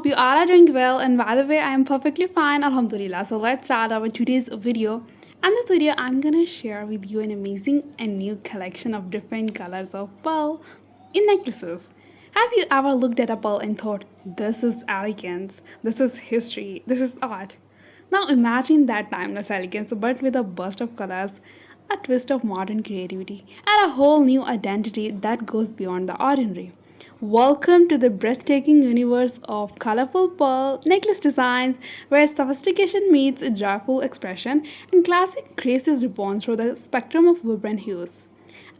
hope you all are doing well, and by the way, I am perfectly fine, alhamdulillah. So let's start our today's video. And this video, I'm gonna share with you an amazing and new collection of different colors of pearl in necklaces. Have you ever looked at a pearl and thought, this is elegance, this is history, this is art? Now imagine that timeless elegance, but with a burst of colors, a twist of modern creativity, and a whole new identity that goes beyond the ordinary. Welcome to the breathtaking universe of colorful pearl necklace designs where sophistication meets joyful expression and classic grace is reborn through the spectrum of vibrant hues.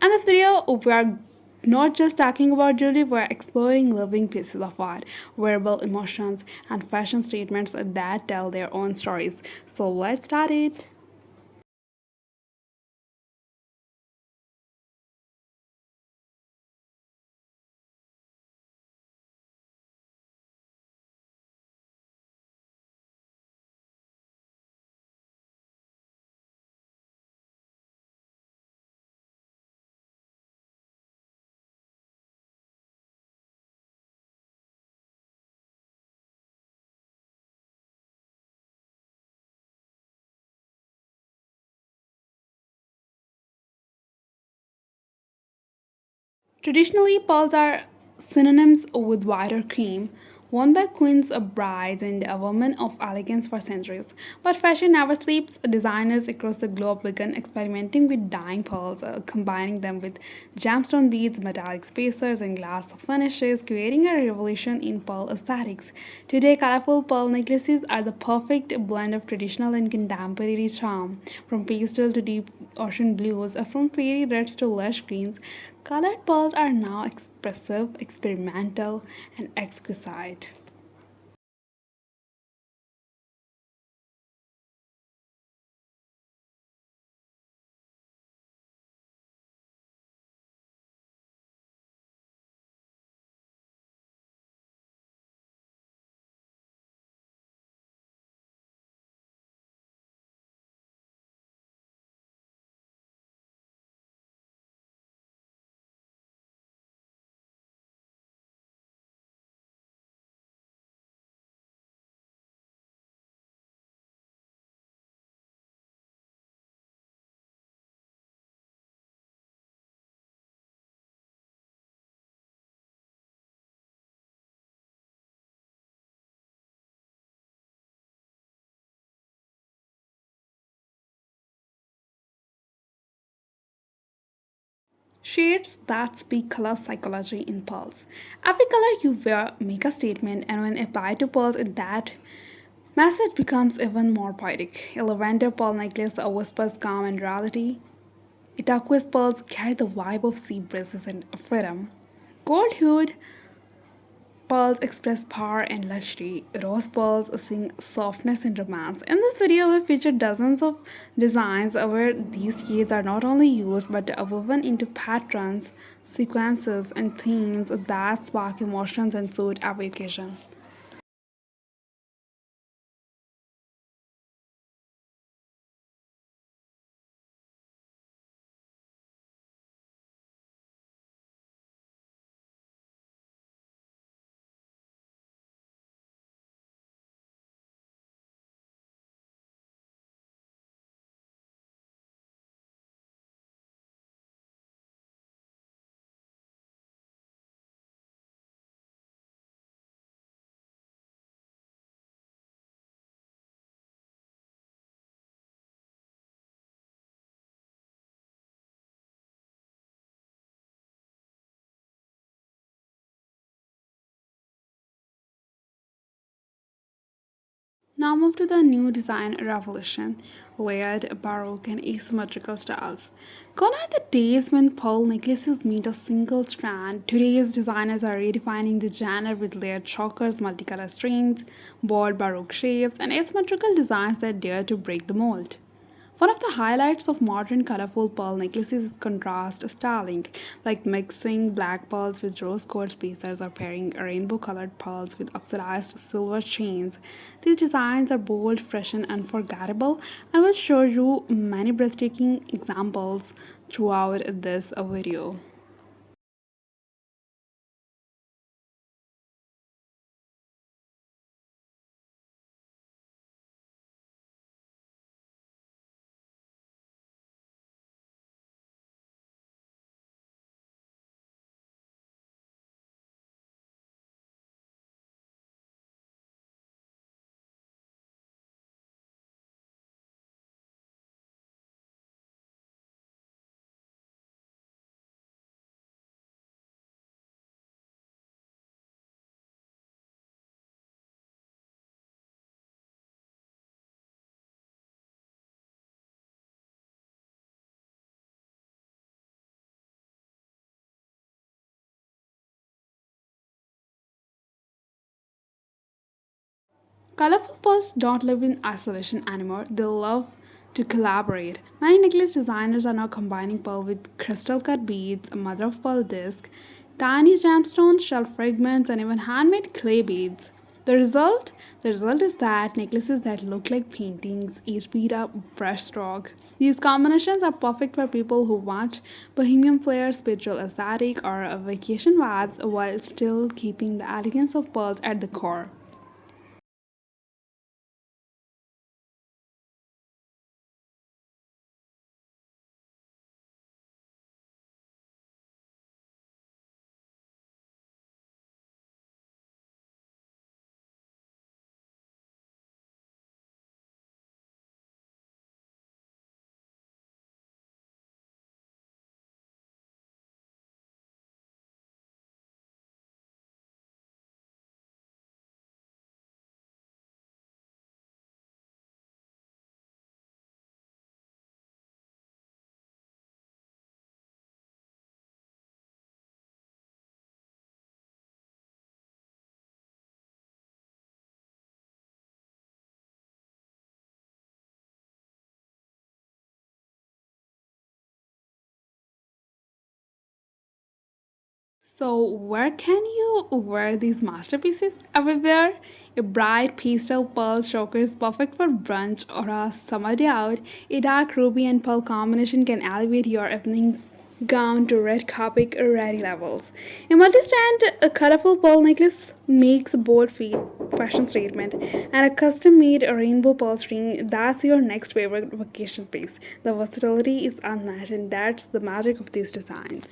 In this video, we are not just talking about jewelry, we're exploring living pieces of art, wearable emotions, and fashion statements that tell their own stories. So let's start it. Traditionally, pearls are synonyms with white or cream, worn by queens, brides, and women of elegance for centuries. But fashion never sleeps. Designers across the globe began experimenting with dyeing pearls, combining them with gemstone beads, metallic spacers, and glass finishes, creating a revolution in pearl aesthetics. Today, colorful pearl necklaces are the perfect blend of traditional and contemporary charm, from pastel to deep ocean blues, from fairy reds to lush greens. Colored pearls are now expressive, experimental, and exquisite. Shades that speak color psychology in pearls. Every color you wear make a statement, and when applied to pearls, that message becomes even more poetic. A lavender pearl necklace whispers calm and reality. Turquoise pearls carry the vibe of sea breezes and freedom. Gold-hued pearls express power and luxury. Rose pearls sing softness and romance. In this video, we feature dozens of designs where these shades are not only used but are woven into patterns, sequences, and themes that spark emotions and suit every occasion. Now move to the new design revolution, layered, baroque, and asymmetrical styles. Gone are the days when pearl necklaces meet a single strand. Today's designers are redefining the genre with layered chokers, multicolor strings, bold baroque shapes, and asymmetrical designs that dare to break the mold. One of the highlights of modern colorful pearl necklaces is contrast styling, like mixing black pearls with rose gold spacers or pairing rainbow colored pearls with oxidized silver chains. These designs are bold, fresh, and unforgettable, and will show you many breathtaking examples throughout this video. Colorful pearls don't live in isolation anymore, they love to collaborate. Many necklace designers are now combining pearl with crystal cut beads, a mother of pearl disc, tiny gemstones, shell fragments, and even handmade clay beads. The result? The result is that necklaces that look like paintings, each bead a brushstroke. These combinations are perfect for people who want bohemian flair, spiritual aesthetic, or a vacation vibes while still keeping the elegance of pearls at the core. So, where can you wear these masterpieces? Everywhere. A bright pastel pearl choker is perfect for brunch or a summer day out. A dark ruby and pearl combination can elevate your evening gown to red carpet ready levels. A multi-strand, a colorful pearl necklace makes a bold feet fashion statement, and a custom-made rainbow pearl string that's your next favorite vacation piece. The versatility is unmatched, and that's the magic of these designs.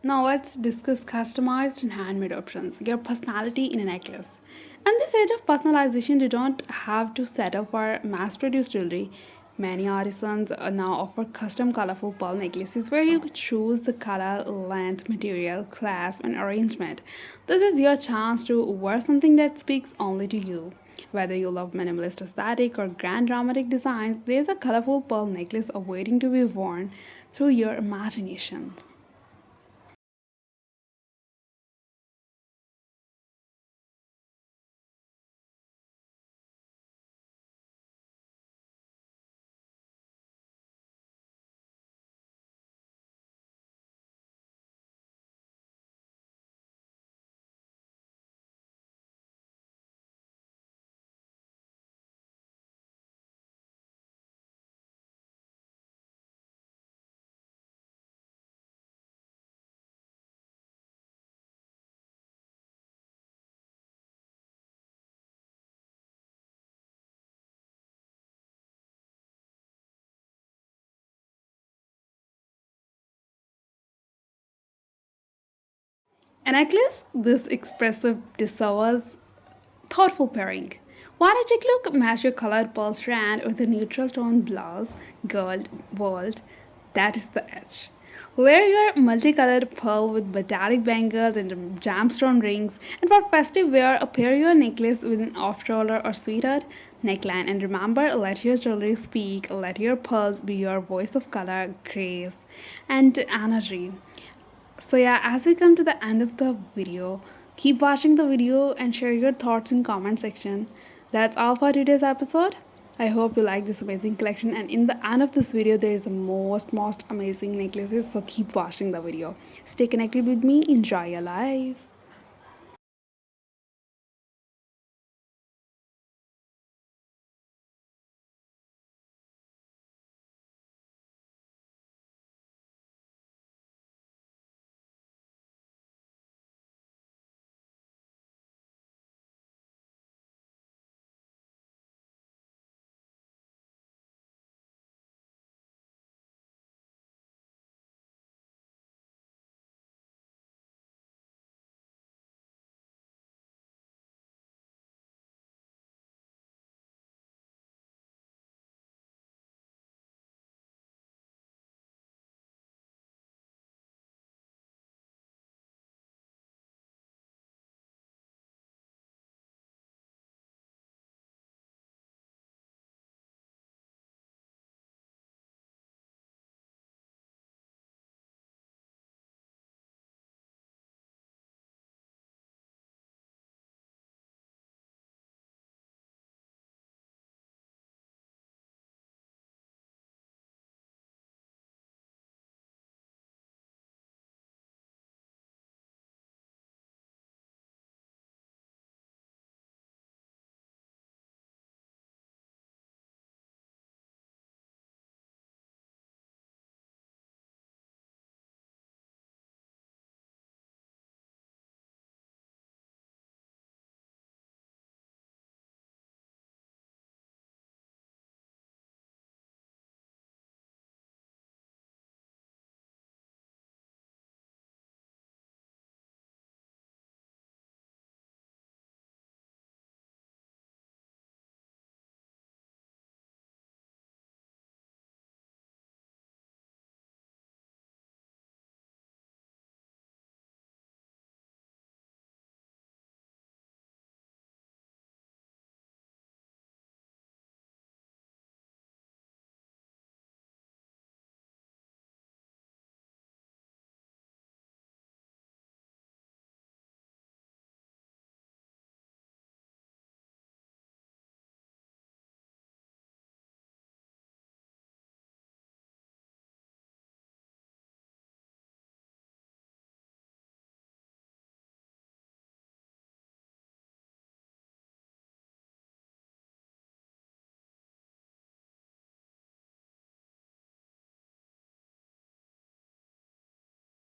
Now let's discuss customized and handmade options, your personality in a necklace. In this age of personalization, you don't have to settle for mass-produced jewelry. Many artisans now offer custom colorful pearl necklaces where you could choose the color, length, material, clasp, and arrangement. This is your chance to wear something that speaks only to you. Whether you love minimalist aesthetic or grand dramatic designs, there's a colorful pearl necklace awaiting to be worn through your imagination. A necklace this expressive deserves thoughtful pairing. Why a chic look match your colored pearl strand with a neutral tone blouse, gold, bold. That is the edge. Layer your multicolored pearl with metallic bangles and gemstone rings, and for festive wear, pair your necklace with an off-shoulder or sweetheart neckline. And remember, let your jewelry speak, let your pearls be your voice of color, grace, and energy. So yeah, as we come to the end of the video, keep watching the video and share your thoughts in comment section. That's all for today's episode. I hope you like this amazing collection, and in the end of this video there is the most amazing necklaces, so keep watching the video. Stay connected with me, enjoy your life.